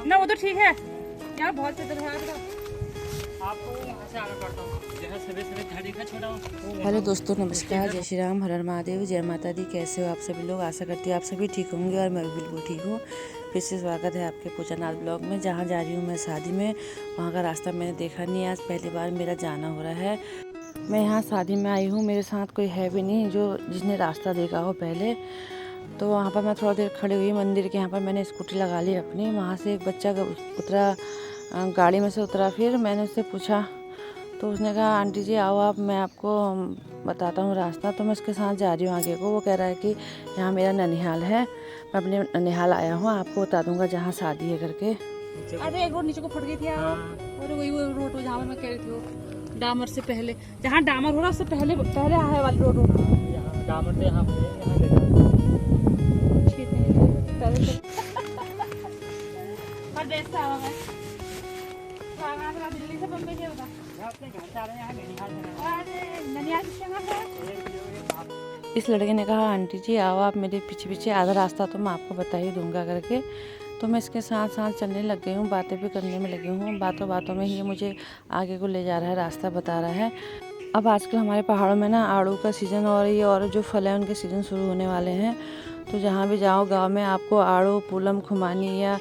ना वो तो ठीक है यार, बहुत हेलो दोस्तों, नमस्कार, जय श्री राम, हर हर महादेव, जय माता दी। कैसे हो आप सभी लोग? आशा करती हूँ आप सभी ठीक होंगे और मैं भी बिल्कुल ठीक हूँ। फिर से स्वागत है आपके पूजानाथ ब्लॉग में। जहाँ जा रही हूँ मैं शादी में, वहाँ का रास्ता मैंने देखा नहीं, आज पहली बार मेरा जाना हो रहा है। मैं यहाँ शादी में आई हूँ, मेरे साथ कोई है भी नहीं जिसने रास्ता देखा हो पहले। तो वहाँ पर मैं थोड़ा देर खड़ी हुई मंदिर के यहाँ पर, मैंने स्कूटी लगा ली अपनी। वहाँ से एक बच्चा उतरा, गाड़ी में से उतरा। फिर मैंने उससे पूछा तो उसने कहा आंटी जी आओ आप, मैं आपको बताता हूँ रास्ता। तो मैं उसके साथ जा रही हूँ आगे को। वो कह रहा है कि यहाँ मेरा ननिहाल है, मैं अपने ननिहाल आया हूँ, आपको बता दूँगा जहाँ शादी है करके। अरे एक रोड नीचे को फट गई थी यार। और वही वो रोड जहाँ मैं कह रही थी, वो डामर से पहले, जहाँ डामर हो रहा उससे पहले है वाली रोड डामर से यहाँ दिल्ली से बम्बई से बता अपने घर से आ रहे हैं। इस लड़के ने कहा आंटी जी आओ आप मेरे पीछे पीछे, आधा रास्ता तो मैं आपको बता ही दूंगा करके। तो मैं इसके साथ साथ चलने लग गई हूँ, बातें भी करने में लगी हूँ। बातों बातों में ही मुझे आगे को ले जा रहा है, रास्ता बता रहा है। अब आजकल हमारे पहाड़ों में ना आड़ू का सीज़न और ये और जो फल है उनके सीज़न शुरू होने वाले हैं। तो जहाँ भी जाओ गांव में आपको आड़ू, पूलम, खुमानी या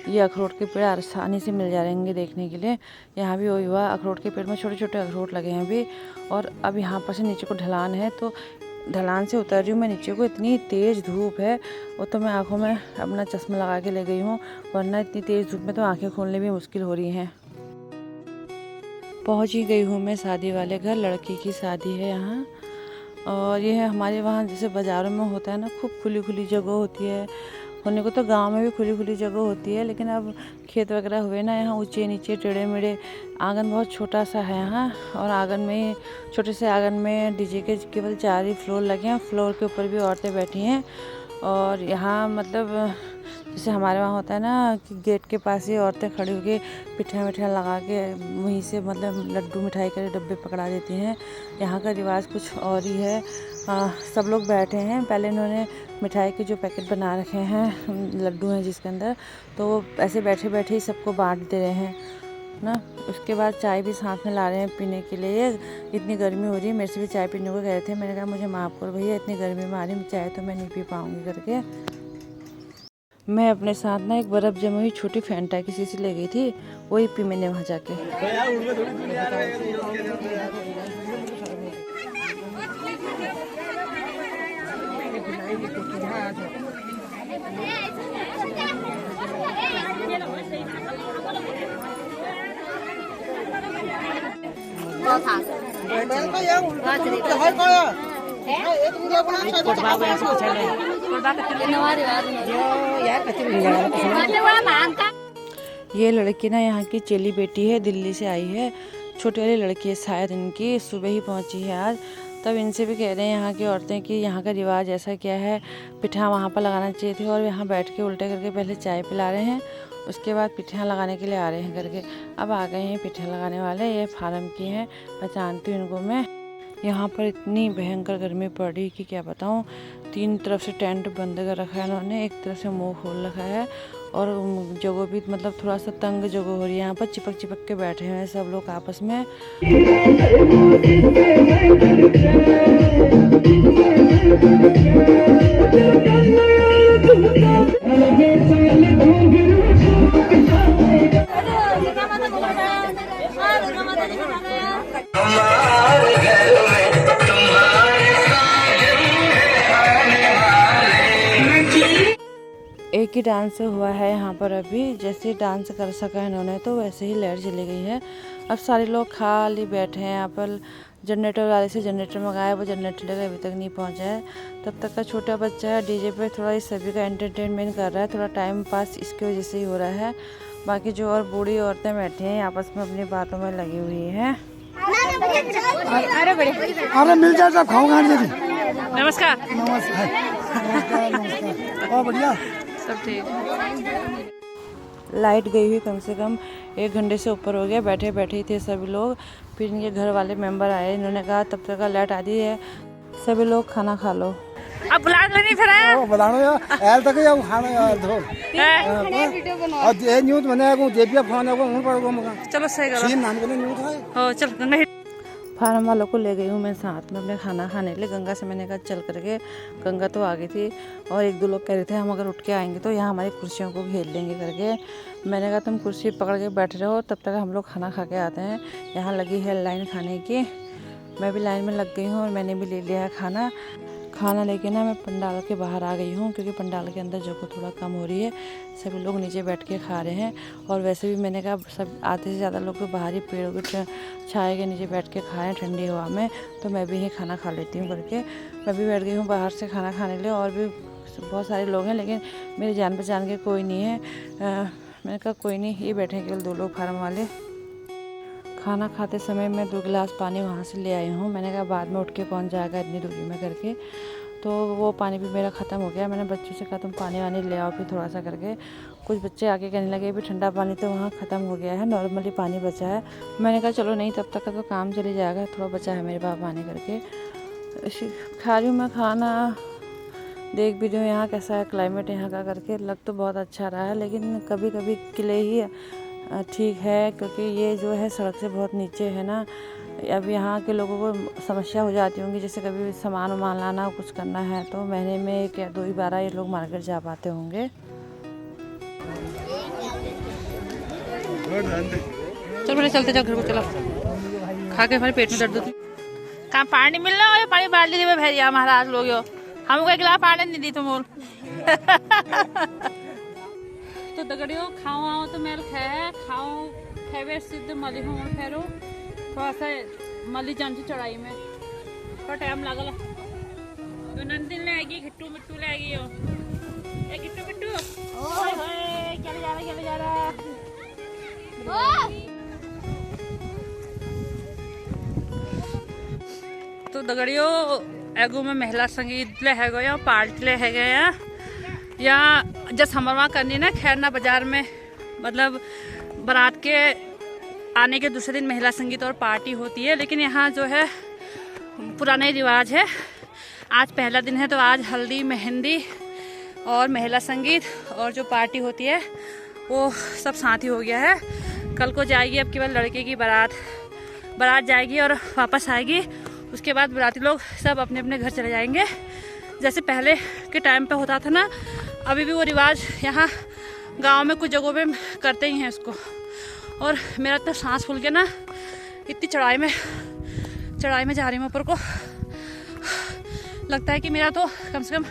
ये अखरोट के पेड़ आसानी से मिल जाएंगे देखने के लिए। यहाँ भी वही हुआ, अखरोट के पेड़ में छोटे छोटे अखरोट लगे हैं अभी। और अब यहाँ पर से नीचे को ढलान है, तो ढलान से उतर रही हूँ मैं नीचे को। इतनी तेज़ धूप है, वो तो मैं आँखों में अपना चश्मा लगा के ले गई हूँ, वरना इतनी तेज़ धूप में तो आँखें खोलने भी मुश्किल हो रही हैं। पहुँच ही गई हूँ मैं शादी वाले घर, लड़की की शादी है यहाँ। और ये है हमारे वहाँ जैसे बाज़ारों में होता है ना, खूब खुली खुली जगह होती है। होने को तो गांव में भी खुली खुली जगह होती है, लेकिन अब खेत वगैरह हुए ना, यहाँ ऊंचे नीचे टेढ़े मेढ़े। आंगन बहुत छोटा सा है यहाँ, और आंगन में, छोटे से आंगन में डीजे के केवल 4 ही फ्लोर लगे हैं। फ्लोर के ऊपर भी औरतें बैठी हैं। और यहाँ मतलब जैसे हमारे वहाँ होता है ना कि गेट के पास ही औरतें खड़ी होकर पिठा मिठा लगा के वहीं से मतलब लड्डू मिठाई के डब्बे पकड़ा देती हैं। यहाँ का रिवाज कुछ और ही है। सब लोग बैठे हैं, पहले इन्होंने मिठाई के जो पैकेट बना रखे हैं, लड्डू हैं जिसके अंदर, तो वो ऐसे बैठे बैठे ही सबको बांट दे रहे हैं ना। उसके बाद चाय भी साथ में ला रहे हैं पीने के लिए। इतनी गर्मी हो रही है, मेरे से भी चाय पीने को कह रहे थे। मैंने कहा मुझे माफ़ करो भैया, इतनी गर्मी में आ रही, चाय तो मैं नहीं पी पाऊँगी करके। मैं अपने साथ ना एक बर्फ़ जमी हुई छोटी फैंटा की शीशी ले गई थी, वही पी मैंने वहाँ जाके। ये लड़की ना यहाँ की चेली बेटी है, दिल्ली से आई है, छोटी वाली लड़की है शायद इनकी, सुबह ही पहुँची है आज। तब इनसे भी कह रहे हैं यहाँ की औरतें कि यहाँ का रिवाज ऐसा क्या है, पिठा वहाँ पर लगाना चाहिए थे, और यहाँ बैठ के उल्टे करके पहले चाय पिला रहे हैं, उसके बाद पिठा लगाने के लिए आ रहे हैं करके। अब आ गए हैं पिठा लगाने वाले, ये फार्म की हैं, पहचानती हूँ इनको मैं। यहाँ पर इतनी भयंकर गर्मी पड़ रही कि क्या बताऊँ। 3 तरफ से टेंट बंद कर रखा है इन्होंने, एक तरफ से मुँह खोल रखा है, और जगह भी मतलब थोड़ा सा तंग जगह हो रही है। यहाँ पर चिपक चिपक के बैठे हैं सब लोग आपस में। एक ही डांस हुआ है यहाँ पर अभी, जैसे डांस कर सका इन्होंने तो वैसे ही लाइट चली गई है। अब सारे लोग खाली बैठे हैं यहाँ पर। जनरेटर वाले से जनरेटर मंगाया, वो जनरेटर लेकर अभी तक नहीं पहुँचा है। तब तक का छोटा बच्चा है डीजे पे थोड़ा इस सभी का एंटरटेनमेंट कर रहा है, थोड़ा टाइम पास इसकी वजह से ही हो रहा है। बाकी जो और बूढ़ी औरतें बैठी हैं आपस में अपनी बातों में लगी हुई हैं। अरे मिल जाए तो खाओ खाने दे। नमस्कार। नमस्कार। बहुत बढ़िया, सब ठीक। लाइट गई हुई कम से कम 1 घंटे से ऊपर हो गया, बैठे बैठे ही थे सभी लोग। फिर इनके घर वाले मेंबर आए, इन्होंने कहा तब तक का लाइट आती है, सभी लोग खाना खा लो। अब बुला नहीं फिर आया ओ बुलानो यार ऐल तक या खाना यार धो वीडियो बना और ये न्यूज़ बने को जेपिया फोन को उन पर को मगा चलो सही करो सीन नाम के न्यूज़ है हो चल गंगा फार्म वालों को ले गई हूँ मैं साथ में अपने खाना खाने के लिए। गंगा से मैंने कहा चल करके, गंगा तो आ गई थी और एक दो लोग कह रहे थे हम अगर उठ के आएंगे तो यहाँ हमारी कुर्सियों को घेर लेंगे करके। मैंने कहा तुम कुर्सी पकड़ के बैठ रहे हो, तब तक हम लोग खाना खा के आते हैं। यहाँ लगी है लाइन खाने की, मैं भी लाइन में लग गई हूँ और मैंने भी ले लिया है खाना। खाना लेके ना मैं पंडाल के बाहर आ गई हूँ क्योंकि पंडाल के अंदर जगह थोड़ा कम हो रही है, सभी लोग नीचे बैठ के खा रहे हैं। और वैसे भी मैंने कहा सब आधे से ज़्यादा लोग तो बाहर ही पेड़ों के छाए के नीचे बैठ के खाएं ठंडी हवा में, तो मैं भी यही खाना खा लेती हूँ करके मैं भी बैठ गई हूँ बाहर से खाना खाने के लिए। और भी बहुत सारे लोग हैं लेकिन मेरी जान पहचान के कोई नहीं है। मैंने कहा कोई नहीं, ये बैठे केवल 2 लोग फार्म वाले। खाना खाते समय मैं 2 गिलास पानी वहाँ से ले आई हूँ। मैंने कहा बाद में उठ के कौन जाएगा इतनी दूरी में करके, तो वो पानी भी मेरा ख़त्म हो गया। मैंने बच्चों से कहा तुम पानी वानी ले आओ फिर थोड़ा सा करके। कुछ बच्चे आके कहने लगे भी ठंडा पानी तो वहाँ ख़त्म हो गया है, नॉर्मली पानी बचा है। मैंने कहा चलो नहीं, तब तक का तो काम चले जाएगा, थोड़ा बचा है मेरे पास पानी करके। खा रही हूँ मैं खाना, देख भी रही हूँ यहाँ कैसा है क्लाइमेट यहाँ का करके। लग तो बहुत अच्छा रहा है लेकिन कभी कभी किले ही ठीक है क्योंकि ये जो है सड़क से बहुत नीचे है ना। अब यहाँ के लोगों को समस्या हो जाती होंगी, जैसे कभी सामान वामान लाना कुछ करना है तो महीने में 1 या 2 ही बार ये लोग मार्केट जा पाते होंगे। चल बोले चलते जाओ घर को, चलो खा के हमारे पेट में दर्द होती। कहाँ पानी मिल रहा है, पानी बाल्टी में भैया महाराज लोग हो, हमको 1 गिलास पानी नहीं दी तुम बोल। तो दगड़ियों खाओ आओ तो मेल खाओ खेवे सिद्ध मली हो फेरो थोड़ा सा मली जान चढ़ाई में थोड़ा टाइम लागल। तो नंदिन ले आएगी, घिट्टू मिट्टू ले आएगी, ए घिट्टू मिट्टू ओए होए क्या जा रहा तो दगड़ियों एगो में महिला संगीत ले है गया, पार्टी ले है गया या जैसे हमारे वहाँ करनी ना खैरना बाजार में, मतलब बारात के आने के दूसरे दिन महिला संगीत और पार्टी होती है। लेकिन यहाँ जो है पुराने रिवाज है, आज पहला दिन है तो आज हल्दी मेहंदी और महिला संगीत और जो पार्टी होती है वो सब साथ ही हो गया है। कल को जाएगी अब केवल लड़के की बारात जाएगी और वापस आएगी। उसके बाद बाराती लोग सब अपने अपने घर चले जाएंगे जैसे पहले के टाइम पे होता था ना। अभी भी वो रिवाज यहाँ गांव में कुछ जगहों पे करते ही हैं इसको। और मेरा तो सांस फूल के ना इतनी चढ़ाई में जा रही हूँ ऊपर को, लगता है कि मेरा तो कम से कम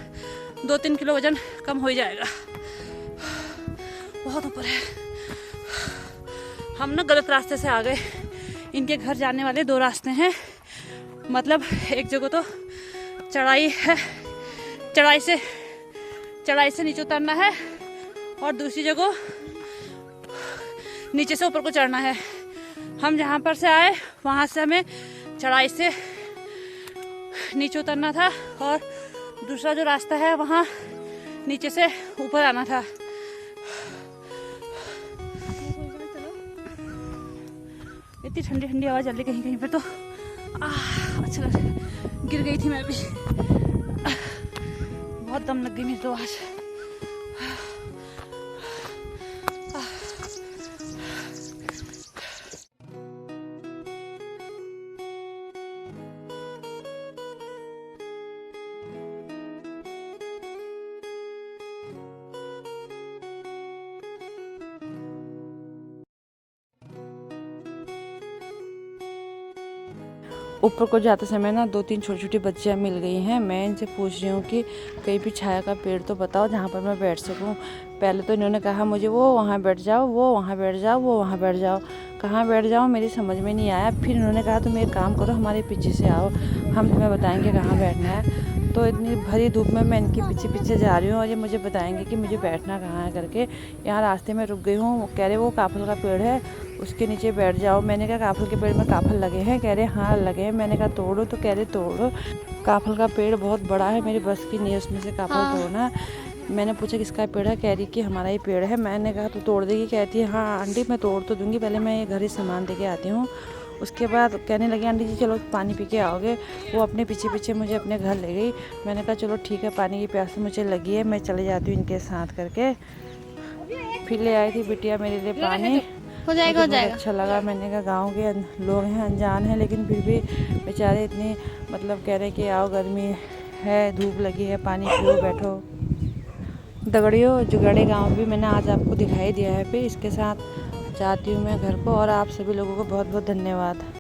2-3 किलो वजन कम हो ही जाएगा, बहुत ऊपर है। हम ना गलत रास्ते से आ गए, इनके घर जाने वाले 2 रास्ते हैं, मतलब एक जगह तो चढ़ाई है, चढ़ाई से नीचे उतरना है और दूसरी जगह नीचे से ऊपर को चढ़ना है। हम जहाँ पर से आए वहाँ से हमें चढ़ाई से नीचे उतरना था और दूसरा जो रास्ता है वहाँ नीचे से ऊपर आना था। इतनी ठंडी ठंडी हवा चल रही कहीं कहीं पर तो अच्छा लग रहा है। गिर गई थी मैं भी, बहुत दम लग गई मेरी तो आज। ऊपर को जाते समय ना 2-3 छोटी-छोटी बच्चियाँ मिल गई हैं। मैं इनसे पूछ रही हूँ कि कहीं भी छाया का पेड़ तो बताओ जहाँ पर मैं बैठ सकूँ। पहले तो इन्होंने कहा मुझे वो वहाँ बैठ जाओ, वो वहाँ बैठ जाओ, वो वहाँ बैठ जाओ। कहाँ बैठ जाओ मेरी समझ में नहीं आया। फिर इन्होंने कहा तुम एक काम करो हमारे पीछे से आओ, हम तुम्हें बताएँगे कहाँ बैठना है। तो इतनी भरी धूप में मैं इनके पीछे पीछे जा रही हूँ और ये मुझे बताएंगे कि मुझे बैठना कहाँ है करके। यहाँ रास्ते में रुक गई हूँ, कह रहे वो काफल का पेड़ है उसके नीचे बैठ जाओ। मैंने कहा काफल के पेड़ में काफल लगे हैं? कह रहे हाँ लगे हैं। मैंने कहा तोड़ो, तो कह रहे तोड़ो। काफल का पेड़ बहुत बड़ा है, मेरी बस की नहीं है उसमें से काफल तोड़ना। मैंने पूछा किसका पेड़ है? कह रही कि हमारा ही पेड़ है। मैंने कहा तो तोड़ देगी? कहती है हाँ आंटी मैं तोड़ तो दूँगी, पहले मैं ये घर ही सामान दे के आती हूँ। उसके बाद कहने लगी आंटी जी चलो पानी पी के आओगे। वो अपने पीछे पीछे मुझे अपने घर ले गई। मैंने कहा चलो ठीक है, पानी की प्यास मुझे लगी है, मैं चले जाती हूँ इनके साथ करके। फिर ले आई थी बिटिया मेरे लिए पानी। हो जाएगा हो जाएगा। अच्छा लगा। मैंने कहा गांव के लोग हैं, अनजान हैं, लेकिन फिर भी बेचारे इतनी मतलब कह रहे हैं कि आओ गर्मी है, धूप लगी है, पानी पियो, बैठो। दगड़ियों जुगाड़े गांव भी मैंने आज आपको दिखाई दिया है। फिर इसके साथ जाती हूँ मैं घर को, और आप सभी लोगों को बहुत बहुत धन्यवाद।